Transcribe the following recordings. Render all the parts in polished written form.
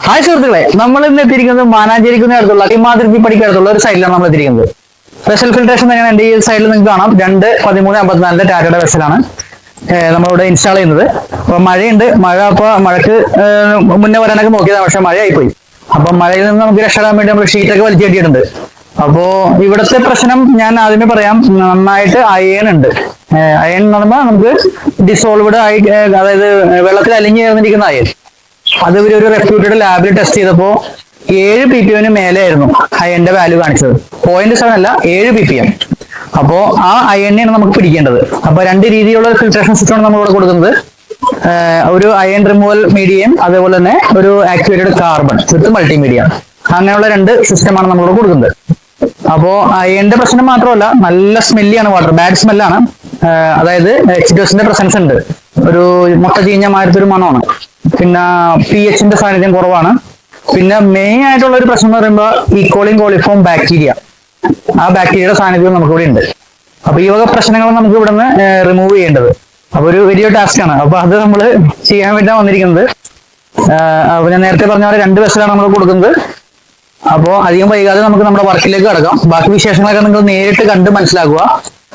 Hi സുഹൃത്തുക്കളെ, നമ്മൾ ഇന്ന് എത്തിയിരിക്കുന്നത് മാനാഞ്ചേരിക്കുന്ന അടുത്തുള്ള ഇമാതിരി പഠിക്കടുത്തുള്ള ഒരു സൈഡിലാണ് നമ്മൾ എത്തിയിരിക്കുന്നത്. വെസൽ ഫിൽട്രേഷൻ തന്നെയാണ് എന്റെ ഈ സൈഡിൽ നിങ്ങൾക്ക് കാണാം. 2-13-54 ടാറ്റയുടെ വെസലാണ് നമ്മളിവിടെ ഇൻസ്റ്റാൾ ചെയ്യുന്നത്. അപ്പൊ മഴയുണ്ട്, മഴക്ക് മുന്നേ വരാനൊക്കെ നോക്കിയതാണ്, പക്ഷെ മഴയായിപ്പോയി. അപ്പൊ മഴയിൽ നിന്ന് നമുക്ക് രക്ഷപ്പെടാൻ വേണ്ടി നമ്മൾ ഷീറ്റൊക്കെ വലിച്ചു കെട്ടിയിട്ടുണ്ട്. അപ്പോ ഇവിടുത്തെ പ്രശ്നം ഞാൻ ആദ്യമേ പറയാം. നന്നായിട്ട് അയൺ ഉണ്ട്. അയൺ എന്ന് പറയുമ്പോൾ നമുക്ക് ഡിസോൾവ്ഡ് ആയി, അതായത് വെള്ളത്തിൽ അലിഞ്ഞു ചേർന്നിരിക്കുന്ന അയൺ. അത് ഒരു റെപ്യൂട്ടഡ് ലാബിൽ ടെസ്റ്റ് ചെയ്തപ്പോ 7 ppm മേലെ ആയിരുന്നു അയണിന്റെ വാല്യൂ കാണിച്ചത്. 0.7 അല്ല, 7 ppm. അപ്പോ ആ അയണിനെയാണ് നമുക്ക് പിടിക്കേണ്ടത്. അപ്പൊ 2 രീതിയിലുള്ള ഫിൽട്രേഷൻ സിസ്റ്റമാണ് നമ്മൾ ഇവിടെ കൊടുക്കുന്നത്. ഒരു അയൺ റിമൂവൽ മീഡിയം, അതേപോലെ തന്നെ ഒരു ആക്ടിവേറ്റഡ് കാർബൺ വിത്ത് മൾട്ടിമീഡിയ. അങ്ങനെയുള്ള 2 സിസ്റ്റമാണ് നമ്മളിവിടെ കൊടുക്കുന്നത്. അപ്പോ അയണിന്റെ പ്രശ്നം മാത്രമല്ല, നല്ല സ്മെല്ലിയാണ് വാട്ടർ, ബാഡ് സ്മെല്ലാണ്. അതായത് എച്ചിറ്റോസിന്റെ പ്രസൻസ് ഉണ്ട്, ഒരു മുട്ട ചീഞ്ഞ മാരത്തൊരു മണമാണ്. പിന്നെ pH-ന്റെ സാന്നിധ്യം കുറവാണ്. പിന്നെ മെയിൻ ആയിട്ടുള്ള ഒരു പ്രശ്നം എന്ന് പറയുമ്പോൾ ഈക്കോളിയും കോളിഫോം ബാക്ടീരിയ, ആ ബാക്ടീരിയയുടെ സാന്നിധ്യം നമുക്കിവിടെ ഉണ്ട്. അപ്പൊ ഈ വക പ്രശ്നങ്ങൾ നമുക്ക് ഇവിടെ നിന്ന് റിമൂവ് ചെയ്യേണ്ടത് അപ്പൊ ഒരു വലിയ ടാസ്ക് ആണ്. അപ്പൊ അത് നമ്മൾ ചെയ്യാൻ വേണ്ടിയാണ് വന്നിരിക്കുന്നത്. അപ്പൊ ഞാൻ നേരത്തെ പറഞ്ഞ പോലെ 2 വെസലാണ് നമ്മൾ കൊടുക്കുന്നത്. അപ്പോൾ അധികം വൈകാതെ നമുക്ക് നമ്മുടെ വർക്കിലേക്ക് കടക്കാം. ബാക്കി വിശേഷങ്ങളൊക്കെ നിങ്ങൾ നേരിട്ട് കണ്ട് മനസ്സിലാക്കുക.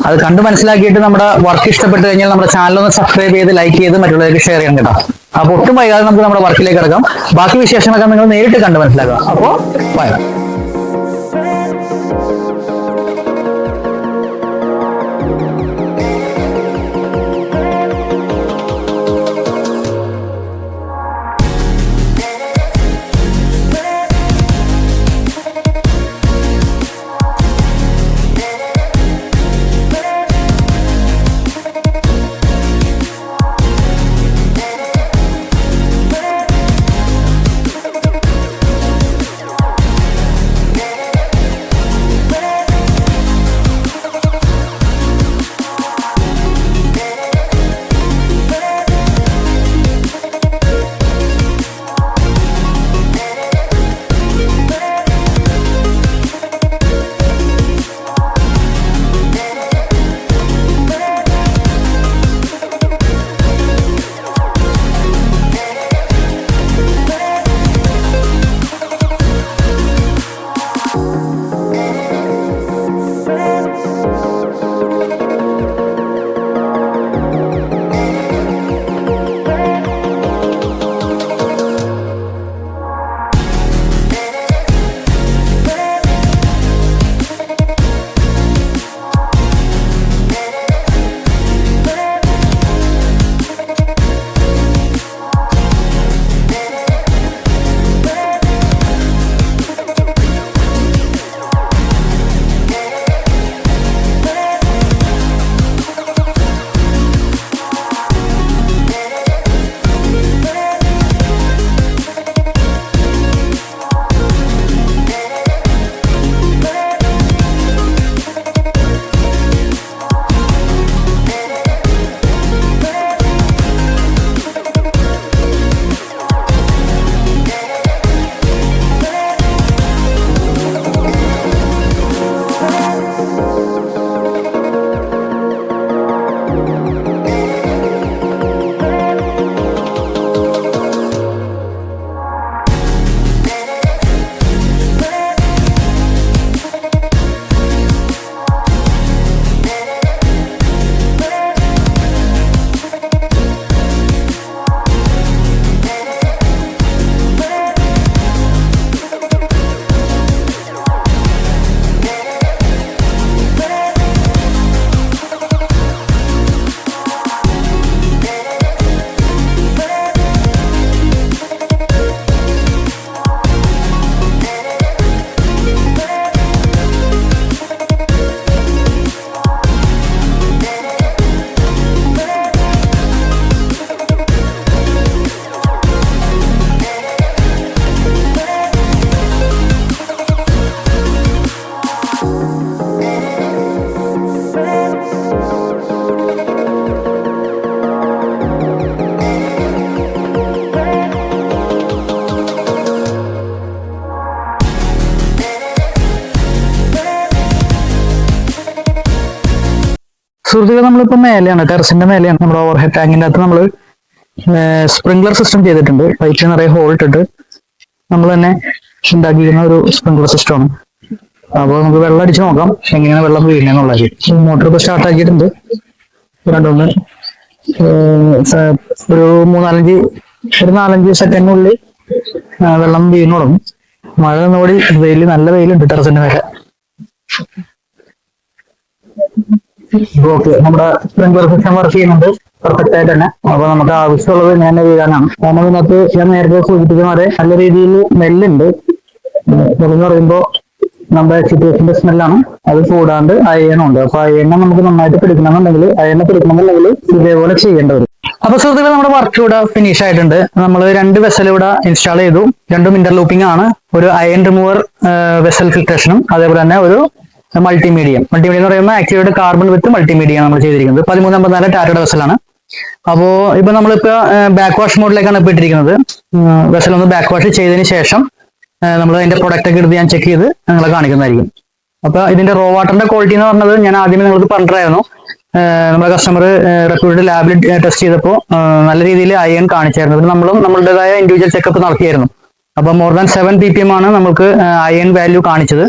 അത് കണ്ട് മനസ്സിലാക്കിയിട്ട് നമ്മുടെ വർക്ക് ഇഷ്ടപ്പെട്ട് കഴിഞ്ഞാൽ നമ്മുടെ ചാനൽ ഒന്ന് സബ്സ്ക്രൈബ് ചെയ്ത് ലൈക്ക് ചെയ്ത് മറ്റുള്ളവർക്ക് ഷെയർ ചെയ്യാൻ കേട്ടോ. അപ്പൊ ഒട്ടും വൈകാതെ നമുക്ക് നമ്മുടെ വർക്കിലേക്ക് കടക്കാം. ബാക്കി വിശേഷങ്ങളൊക്കെ നിങ്ങൾ നേരിട്ട് കണ്ട് മനസ്സിലാക്കുക. അപ്പോൾ ബൈ. സുഹൃത്തുക്കളെ, നമ്മളിപ്പോ മേലെയാണ്, ടെറസിന്റെ മേലെയാണ്. നമ്മുടെ ഓവർ ഹെഡ് ടാങ്കിന്റെ അകത്ത് നമ്മൾ സ്പ്രിംഗ്ലർ സിസ്റ്റം ചെയ്തിട്ടുണ്ട്. പൈപ്പിൽ നിറയെ ഹോൾ ഇട്ടിട്ട് നമ്മൾ തന്നെ ഉണ്ടാക്കിയിരിക്കുന്ന ഒരു സ്പ്രിംഗ്ലർ സിസ്റ്റമാണ്. അപ്പോൾ നമുക്ക് വെള്ളം അടിച്ച് നോക്കാം എങ്ങനെയാണ് വെള്ളം വീഴുന്നതെന്നുള്ളത്. മോട്ടർ ഇപ്പോൾ സ്റ്റാർട്ട് ആക്കിയിട്ടുണ്ട്. രണ്ടൊന്ന് ഒരു നാലഞ്ച് സെക്കൻഡിനുള്ളിൽ വെള്ളം വീണ് തുടങ്ങും. മഴ നോടി നല്ല വെയിലുണ്ട് ടെറസിന്റെ മേലെ. ഓക്കെ, നമ്മുടെ സ്പ്രിംഗ്ലർ സിസ്റ്റം വർക്ക് ചെയ്യുന്നുണ്ട് പെർഫെക്റ്റ് ആയിട്ട് തന്നെ. അപ്പൊ നമുക്ക് ആവശ്യമുള്ളത് ഞാൻ വീഴാനാണ്. കാരണം ഇതിനകത്ത് ഞാൻ നേരത്തെ സൂചിപ്പിക്കുന്ന പോലെ നല്ല രീതിയിൽ സ്മെല്ലുണ്ട്. എന്ന് പറയുമ്പോൾ നമ്മുടെ സിറ്റുവേഷന്റെ സ്മെല്ലാണ്. അത് കൂടാണ്ട് അയണുണ്ട്. അപ്പൊ അയണ്ണ നമുക്ക് നന്നായിട്ട് പിടിക്കണമെന്നുണ്ടെങ്കിൽ ഇതേപോലെ ചെയ്യേണ്ടി വരും. അപ്പൊ സുഹൃത്തുക്കളെ, നമ്മുടെ വർക്ക് ഇവിടെ ഫിനിഷ് ആയിട്ടുണ്ട്. നമ്മൾ 2 വെസൽ ഇവിടെ ഇൻസ്റ്റാൾ ചെയ്തു. രണ്ടും ഇന്റർലൂപ്പിംഗ് ആണ്. ഒരു അയൺ റിമൂവർ വെസൽ ഫിൽട്രേഷനും അതേപോലെ തന്നെ ഒരു മൾട്ടിമീഡിയം എന്ന് പറയുമ്പോൾ ആക്ടിവേറ്റ് കാർബൺ വിത്ത് മൾട്ടിമീഡിയ നമ്മൾ ചെയ്തിരിക്കുന്നത്. 1354 ടാറ്റയുടെ വെസലാണ്. അപ്പോ ഇപ്പൊ നമ്മളിപ്പോ ബാക്ക് വാഷ് മോഡിലേക്കാണ് ഇപ്പൊ ഇട്ടിരിക്കുന്നത്. വെസൽ ഒന്ന് ബാക്ക് വാഷ് ചെയ്തതിന് ശേഷം നമ്മൾ അതിന്റെ പ്രൊഡക്റ്റ് ഒക്കെ എടുത്ത് ഞാൻ ചെക്ക് ചെയ്ത് നിങ്ങളെ കാണിക്കുന്നതായിരിക്കും. അപ്പൊ ഇതിന്റെ റോ വാട്ടറിന്റെ ക്വാളിറ്റി എന്ന് പറഞ്ഞത് ഞാൻ ആദ്യമേ നിങ്ങൾക്ക് പറഞ്ഞിട്ടായിരുന്നു. നമ്മുടെ കസ്റ്റമർ റെപ്യൂട്ടഡ് ലാബിൽ ടെസ്റ്റ് ചെയ്തപ്പോൾ നല്ല രീതിയിൽ അയൺ കാണിച്ചായിരുന്നു. പിന്നെ നമ്മളും നമ്മളുടേതായ ഇൻഡിവിജ്വൽ ചെക്കപ്പ് നടത്തിയായിരുന്നു. അപ്പൊ മോർ ദാൻ 7 ppm ആണ് നമുക്ക് അയൺ വാല്യൂ കാണിച്ചത്.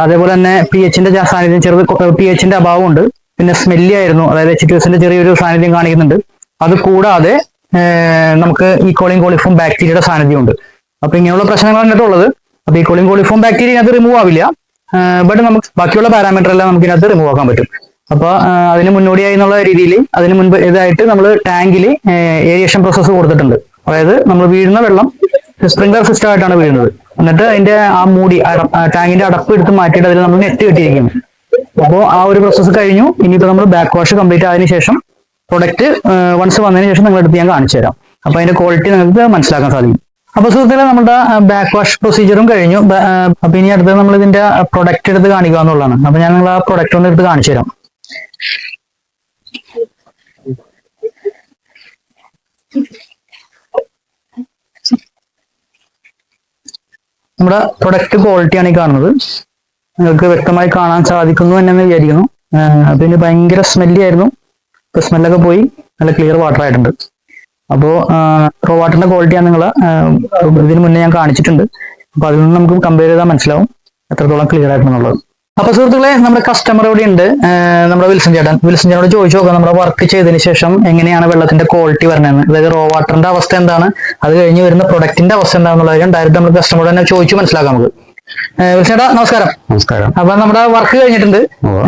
അതേപോലെ തന്നെ പിഎച്ചിന്റെ സാന്നിധ്യം പിഎച്ചിന്റെ അഭാവമുണ്ട്. പിന്നെ സ്മെല്ലി ആയിരുന്നു, അതായത് HTSന്റെ ചെറിയൊരു സാന്നിധ്യം കാണിക്കുന്നുണ്ട്. അത് കൂടാതെ നമുക്ക് ഈക്കോളിയും കോളിഫോം ബാക്ടീരിയയുടെ സാന്നിധ്യമുണ്ട്. അപ്പൊ ഇങ്ങനെയുള്ള പ്രശ്നങ്ങളാണ് ഇതിനകത്തുള്ളത്. അപ്പൊ ഈക്കോളിയും കോളിഫോം ബാക്ടീരിയ ഇതിനകത്ത് റിമൂവ് ആവില്ല. ബട്ട് നമുക്ക് ബാക്കിയുള്ള പാരാമീറ്റർ എല്ലാം നമുക്ക് ഇതിനകത്ത് റിമൂവ് ആക്കാൻ പറ്റും. അപ്പൊ അതിന് മുന്നോടിയായി എന്നുള്ള രീതിയിൽ അതിന് മുൻപ് ഇതായിട്ട് നമ്മൾ ടാങ്കിൽ ഏരിയേഷൻ പ്രോസസ്സ് കൊടുത്തിട്ടുണ്ട്. അതായത് നമ്മൾ വീഴുന്ന വെള്ളം സ്പ്രിംഗ്ലർ സിസ്റ്റം ആയിട്ടാണ് വീഴുന്നത്. എന്നിട്ട് അതിന്റെ ആ മൂടി ടാങ്കിന്റെ അടപ്പ് എടുത്ത് മാറ്റിയിട്ട് അതിൽ നമ്മൾ നെറ്റ് കെട്ടിയിരിക്കുന്നു. അപ്പോൾ ആ ഒരു പ്രോസസ്സ് കഴിഞ്ഞു. ഇനിയിപ്പോൾ നമ്മൾ ബാക്ക് വാഷ് കംപ്ലീറ്റ് ആയതിനു ശേഷം പ്രൊഡക്റ്റ് വൺസ് വന്നതിന് ശേഷം നിങ്ങൾ എടുത്ത് ഞാൻ കാണിച്ചു തരാം. അപ്പൊ അതിന്റെ ക്വാളിറ്റി നിങ്ങൾക്ക് മനസ്സിലാക്കാൻ സാധിക്കും. അപ്പൊ സുഹൃത്തുക്കളെ, നമ്മുടെ ബാക്ക് വാഷ് പ്രൊസീജിയറും കഴിഞ്ഞു. അപ്പൊ ഇനി അടുത്ത് നമ്മൾ ഇതിന്റെ പ്രൊഡക്റ്റ് എടുത്ത് കാണിക്കുക എന്നുള്ളതാണ്. അപ്പൊ ഞാൻ നിങ്ങൾ ആ പ്രൊഡക്റ്റ് ഒന്ന് എടുത്ത് കാണിച്ചു തരാം. നമ്മുടെ പ്രൊഡക്റ്റ് ക്വാളിറ്റിയാണ് ഈ കാണുന്നത്. നിങ്ങൾക്ക് വ്യക്തമായി കാണാൻ സാധിക്കുന്നു എന്നു വിചാരിക്കുന്നു. പിന്നെ ഭയങ്കര സ്മെല്ലി ആയിരുന്നു. ഇപ്പൊ സ്മെല്ലൊക്കെ പോയി നല്ല ക്ലിയർ വാട്ടർ ആയിട്ടുണ്ട്. അപ്പോൾ റോ വാട്ടറിന്റെ ക്വാളിറ്റിയാണ് നിങ്ങൾ ഇതിന് മുന്നേ ഞാൻ കാണിച്ചിട്ടുണ്ട്. അപ്പൊ അതിൽ നിന്ന് നമുക്ക് കമ്പയർ ചെയ്താൽ മനസ്സിലാവും എത്രത്തോളം ക്ലിയർ ആയിട്ടുണ്ടെന്നുള്ളത്. അപ്പൊ സുഹൃത്തുക്കളെ, നമ്മുടെ കസ്റ്റമർ ഇവിടെ ഉണ്ട്, നമ്മുടെ വിൽസൺ ചേട്ടനോട് ചോദിച്ചു നോക്കാം നമ്മുടെ വർക്ക് ചെയ്തതിന് ശേഷം എങ്ങനെയാണ് വെള്ളത്തിന്റെ ക്വാളിറ്റി വരണതെന്ന്. അതായത് റോ വാട്ടറിന്റെ അവസ്ഥ എന്താണ്, അത് കഴിഞ്ഞ് വരുന്ന പ്രൊഡക്റ്റിന്റെ അവസ്ഥ എന്താണെന്നുള്ളത് ഡയറക്റ്റ് നമ്മൾ കസ്റ്റമറോട് തന്നെ ചോദിച്ചു മനസ്സിലാക്കാം നമുക്ക്. വിൽസൺ ചേട്ടാ നമസ്കാരം. നമസ്കാരം. അപ്പൊ നമ്മുടെ വർക്ക് കഴിഞ്ഞിട്ടുണ്ട്.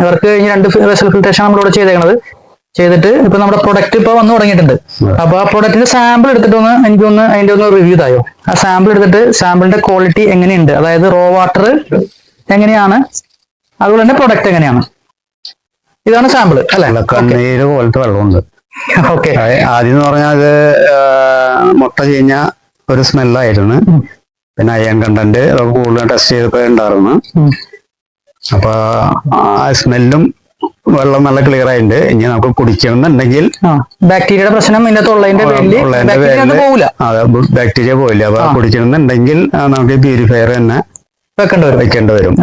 വർക്ക് കഴിഞ്ഞ് 2 വെസൽ ഫിൽട്രേഷൻ നമ്മളിവിടെ ചെയ്തേക്കുന്നത്. ചെയ്തിട്ട് ഇപ്പൊ നമ്മുടെ പ്രൊഡക്റ്റ് ഇപ്പൊ വന്നു തുടങ്ങിയിട്ടുണ്ട്. അപ്പൊ ആ പ്രൊഡക്റ്റിന്റെ സാമ്പിൾ എടുത്തിട്ടൊന്ന് എനിക്കൊന്ന് അതിന്റെ ഒന്ന് റിവ്യൂ തായോ. ആ സാമ്പിൾ എടുത്തിട്ട് സാമ്പിളിന്റെ ക്വാളിറ്റി എങ്ങനെയുണ്ട്, അതായത് റോ വാട്ടർ എങ്ങനെയാണ്, അതുപോലെ തന്നെ പ്രൊഡക്റ്റ് എങ്ങനെയാണ്. ഇതാണ് സാമ്പിൾ അല്ലെ? കണ്ണീര് പോലത്തെ വെള്ളമുണ്ട്. ഓക്കെ. ആദ്യം എന്ന് പറഞ്ഞാൽ അത് മുട്ട ചീഞ്ഞ ഒരു സ്മെല്ലായിരുന്നു. പിന്നെ അയൺ കണ്ടന്റ് കൂടുതൽ ടെസ്റ്റ് ചെയ്തപ്പോ ഉണ്ടായിരുന്നു. അപ്പൊ ആ സ്മെല്ലും വെള്ളം നല്ല ക്ലിയർ ആയിട്ടുണ്ട്. ഇനി നമുക്ക് കുടിക്കണമെന്നുണ്ടെങ്കിൽ ബാക്ടീരിയയുടെ പ്രശ്നം ബാക്ടീരിയ പോയില്ല. അപ്പൊ കുടിക്കണമെന്നുണ്ടെങ്കിൽ നമുക്ക് പ്യൂരിഫയർ തന്നെ വെക്കേണ്ടി വരും.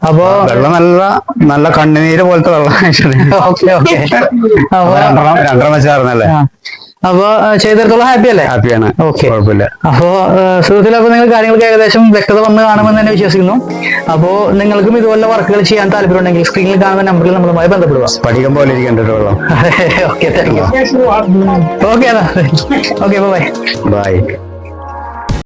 അപ്പോ വെള്ളം നല്ല കണ്ണുനീര് പോലത്തെ വെള്ളം. രണ്ടെണ്ണം വെച്ചായിരുന്നല്ലേ? അപ്പൊ ചെയ്തിടത്തോളം ഹാപ്പി അല്ലേ? ഹാപ്പിയാണ്. ഓക്കെ, കുഴപ്പമില്ല. അപ്പോ സുഹൃത്തിൽ അപ്പൊ നിങ്ങൾ കാര്യങ്ങൾക്ക് ഏകദേശം വ്യക്തത വന്ന് കാണുമെന്ന് തന്നെ വിശ്വസിക്കുന്നു. അപ്പോ നിങ്ങൾക്കും ഇതുപോലെ വർക്കുകൾ ചെയ്യാൻ താല്പര്യം ഉണ്ടെങ്കിൽ സ്ക്രീനിൽ കാണുന്ന നമ്പറിൽ നമ്മളുമായി ബന്ധപ്പെടുക. പഠിക്കാൻ പോലെ ഇരിക്കേണ്ട വെള്ളം. Okay, thank you. Okay, bye. By.